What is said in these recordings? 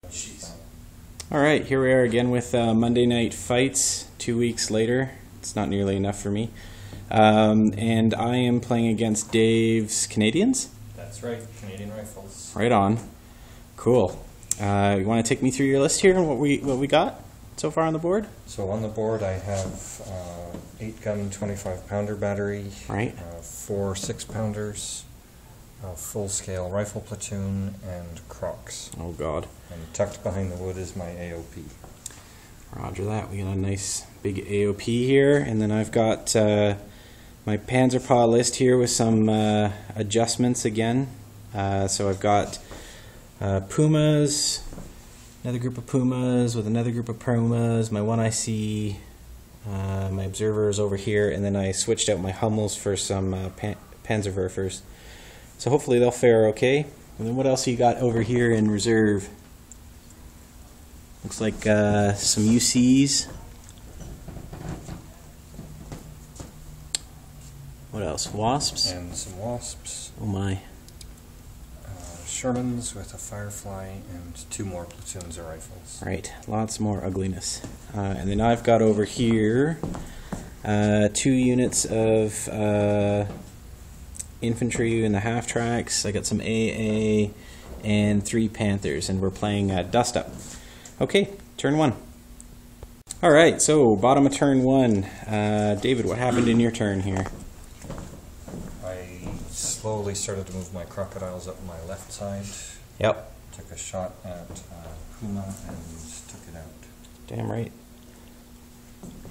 Jeez. Alright, here we are again with Monday Night Fights, 2 weeks later. It's not nearly enough for me. And I am playing against Dave's Canadians? That's right, Canadian Rifles. Right on. Cool. You want to take me through your list here and what we got so far on the board? So on the board I have 8-gun 25-pounder battery, Right. 4 6-pounders, a full-scale rifle platoon, and Crocs. Oh god. And tucked behind the wood is my AOP. Roger that. We got a nice big AOP here, and then I've got my Panzerspah list here with some adjustments again. So I've got Pumas, another group of Pumas with another group of Pumas, my 1IC, my Observers over here, and then I switched out my Hummels for some Panzerwerfers. So hopefully they'll fare okay. And then what else you got over here in reserve? Looks like some UCs. What else? Wasps? And some Wasps. Oh my. Shermans with a Firefly, and 2 more platoons of rifles. Right, lots more ugliness. And then I've got over here 2 units of infantry in the half tracks. I got some AA and 3 Panthers, and we're playing Dust Up. Okay, turn 1. Alright, so bottom of turn 1. David, what happened in your turn here? I slowly started to move my crocodiles up my left side. Yep. Took a shot at Puma and took it out. Damn right.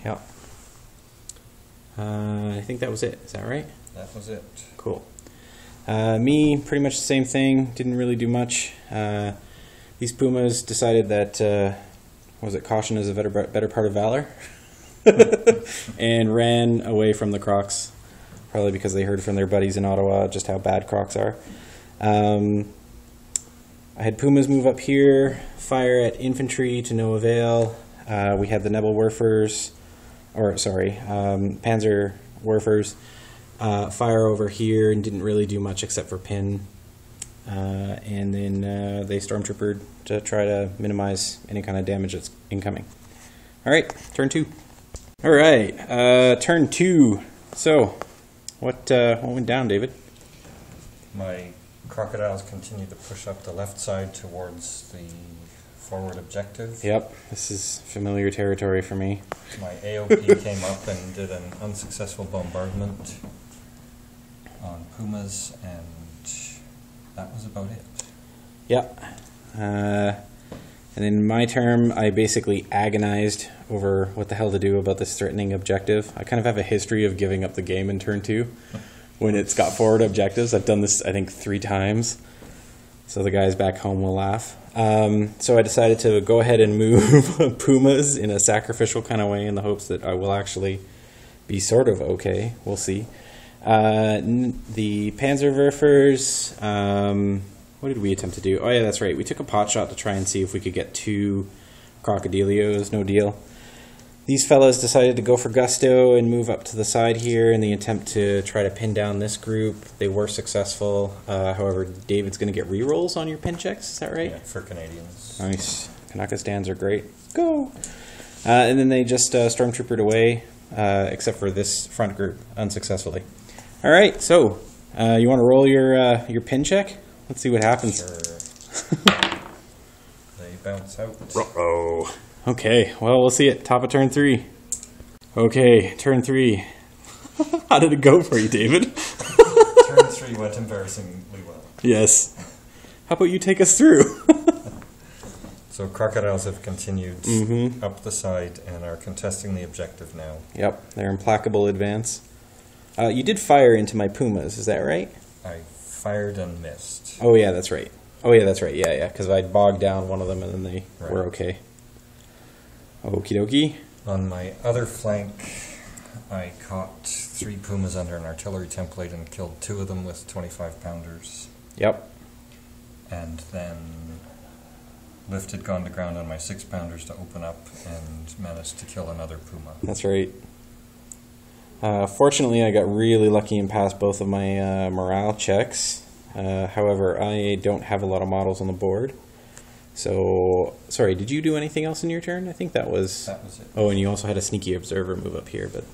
Yep. I think that was it. Is that right? That was it. Cool. Me, pretty much the same thing. Didn't really do much. These Pumas decided that, was it caution is a better part of valor? And ran away from the Crocs. Probably because they heard from their buddies in Ottawa just how bad Crocs are. I had Pumas move up here, fire at infantry to no avail. We had the Nebelwerfers, Panzerwerfers, fire over here and didn't really do much except for pin. And then they stormtroopered to try to minimize any kind of damage that's incoming. Alright, turn 2. Alright, turn 2. So, what went down, David? My crocodiles continued to push up the left side towards the forward objective. Yep, this is familiar territory for me. My AOP came up and did an unsuccessful bombardment on Pumas, and that was about it. Yep. And in my term, I basically agonized over what the hell to do about this threatening objective. I kind of have a history of giving up the game in turn 2 when it's got forward objectives. I've done this, I think, 3 times. So the guys back home will laugh. So I decided to go ahead and move Pumas in a sacrificial kind of way in the hopes that I will actually be sort of okay. We'll see. The Panzerwerfers, what did we attempt to do? Oh yeah, that's right. We took a pot shot to try and see if we could get 2 Crocodilios. No deal. These fellas decided to go for gusto and move up to the side here in the attempt to try to pin down this group. They were successful. However, David's going to get rerolls on your pin checks. Is that right? Yeah, for Canadians. Nice. Kanaka stands are great. Go! And then they just stormtroopered away, except for this front group, unsuccessfully. All right, so you want to roll your pin check? Let's see what happens. Sure. They bounce out. Uh-oh. Okay, well, we'll see it. Top of turn 3. Okay, turn 3. How did it go for you, David? Turn 3 went embarrassingly well. Yes. How about you take us through? So crocodiles have continued up the side and are contesting the objective now. Yep, their implacable advance. You did fire into my Pumas, is that right? I fired and missed. Oh yeah, that's right. Oh yeah, that's right. Yeah, because I bogged down one of them and then they were okay. Okie dokie. On my other flank, I caught 3 Pumas under an artillery template and killed 2 of them with 25-pounders. Yep. And then lifted gun to ground on my 6-pounders to open up and managed to kill another Puma. That's right. Fortunately, I got really lucky and passed both of my morale checks. However, I don't have a lot of models on the board. So, sorry, did you do anything else in your turn? I think that was it. Oh, and you also had a sneaky observer move up here, but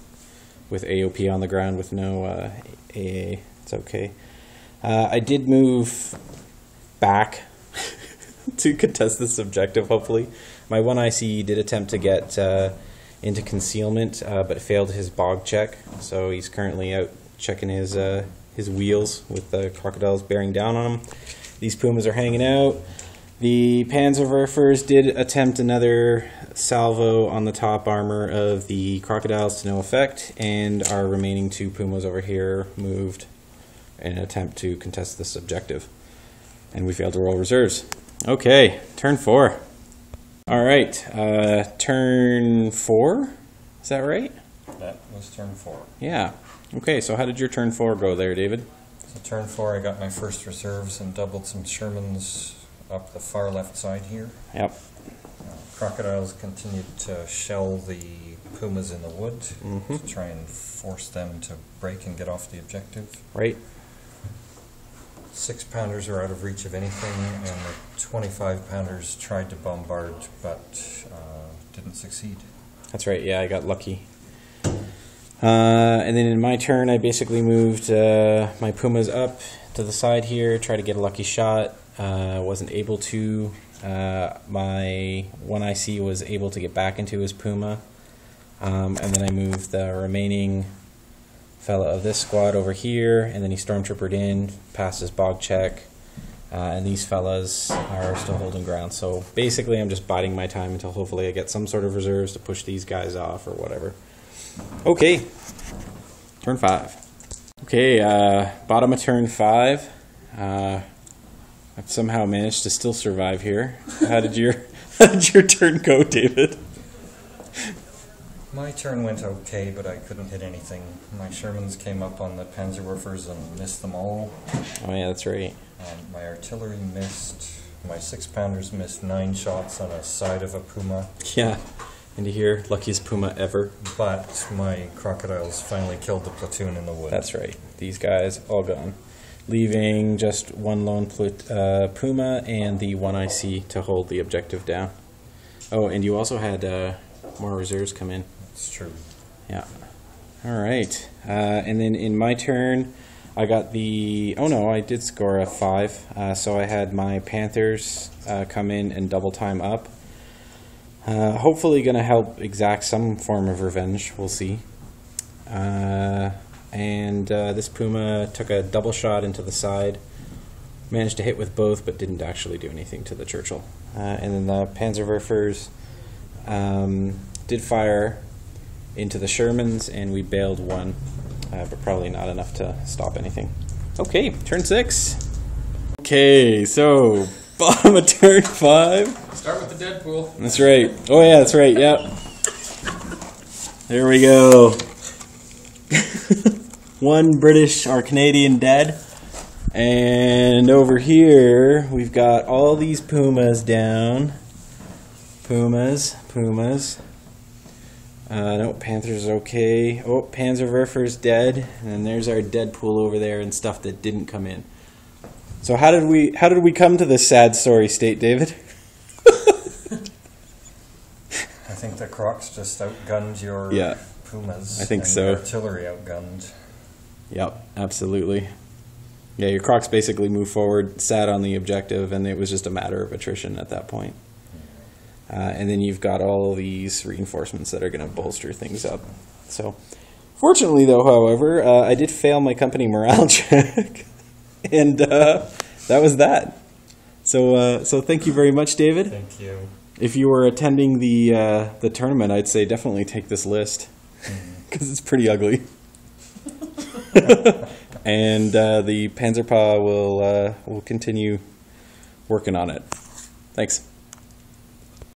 with AOP on the ground with no AA, it's okay. I did move back to contest this objective, hopefully. My one IC did attempt to get into concealment, but failed his bog check, so he's currently out checking his wheels with the crocodiles bearing down on him. These pumas are hanging out. The Panzerwerfers did attempt another salvo on the top armor of the crocodiles to no effect, and our remaining 2 pumas over here moved in an attempt to contest this objective. And we failed to roll reserves. Okay, turn 4. All right, turn 4? Is that right? That was turn 4. Yeah. Okay, so how did your turn 4 go there, David? So turn 4, I got my first reserves and doubled some Shermans up the far left side here. Yep. Crocodiles continued to shell the pumas in the wood to try and force them to break and get off the objective. Right. 6-pounders are out of reach of anything, and the 25-pounders tried to bombard, but didn't succeed. That's right, yeah, I got lucky. And then in my turn, I basically moved my pumas up to the side here, tried to get a lucky shot. Wasn't able to. My one IC was able to get back into his puma. And then I moved the remaining fella of this squad over here, and then he stormtroopered in, passed his bog check, and these fellas are still holding ground. So basically I'm just biding my time until hopefully I get some sort of reserves to push these guys off or whatever. Okay, turn 5. Okay, bottom of turn 5. I've somehow managed to still survive here. How did your turn go, David? My turn went okay, but I couldn't hit anything. My Shermans came up on the Panzerwerfers and missed them all. Oh yeah, that's right. My artillery missed. My 6-pounders missed 9 shots on a side of a puma. Yeah, and here, luckiest puma ever. But my crocodiles finally killed the platoon in the wood. That's right. These guys all gone, leaving just one lone puma and the one IC to hold the objective down. Oh, and you also had more reserves come in. That's true. Yeah. All right. And then in my turn, I got the... Oh no, I did score a 5. So I had my Panthers come in and double time up. Hopefully going to help exact some form of revenge. We'll see. And this Puma took a double shot into the side. Managed to hit with both, but didn't actually do anything to the Churchill. And then the Panzerwerfers did fire into the Shermans, and we bailed one, but probably not enough to stop anything. Okay, turn 6. Okay, so bottom of turn 5. Start with the Deadpool. That's right. Oh yeah, that's right. Yep. There we go. One British or Canadian dead. And over here, we've got all these pumas down. Pumas. No, Panthers okay. Oh, Panzerwerfer's dead. And then there's our Deadpool over there and stuff that didn't come in. So how did we come to this sad story state, David? I think the Crocs just outgunned your pumas. I think and so. The artillery outgunned. Yep, absolutely. Yeah, your Crocs basically moved forward, sat on the objective, and it was just a matter of attrition at that point. And then you've got all these reinforcements that are going to bolster things up. So, fortunately, though, however, I did fail my company morale check, and that was that. So thank you very much, David. Thank you. If you were attending the tournament, I'd say definitely take this list because it's pretty ugly. And the Panzerspah will continue working on it. Thanks.